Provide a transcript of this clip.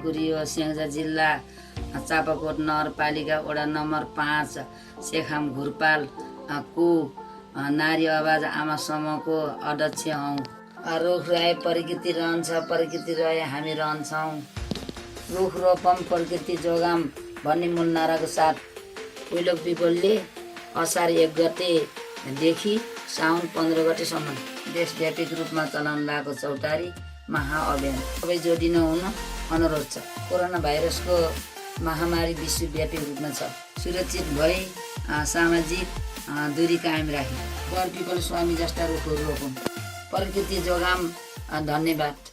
ठकुरी हो, स्याङ्जा जिल्ला चापाकोट नगरपालिका वडा नम्बर 5 शेखाम घुरपाल को नारी आवाज आमा समूहको अध्यक्ष हौँ। रुख रहे प्रकृति रहन्छ, प्रकृति रहे हामी रहन्छौँ। रुख रोपम प्रकृति जोगाम भन्ने मूल नाराको साथ उइलोक पिपलले असार 1 गतेदेखि साउन 15 गतेसम्म देशव्यापी रूपमा चलाउन लागेको चौतारी महाअभियान सबै जोडिन हुन अनुरोध छ। कोरोना भाइरसको महामारी विश्वव्यापी रूपमा छ। सुरक्षित भई सामाजिक दूरी कायम राखी वन पिपल स्वामी जस्ता रुखहरू रोपौँ। प्रकृति जोगाम। धन्यवाद।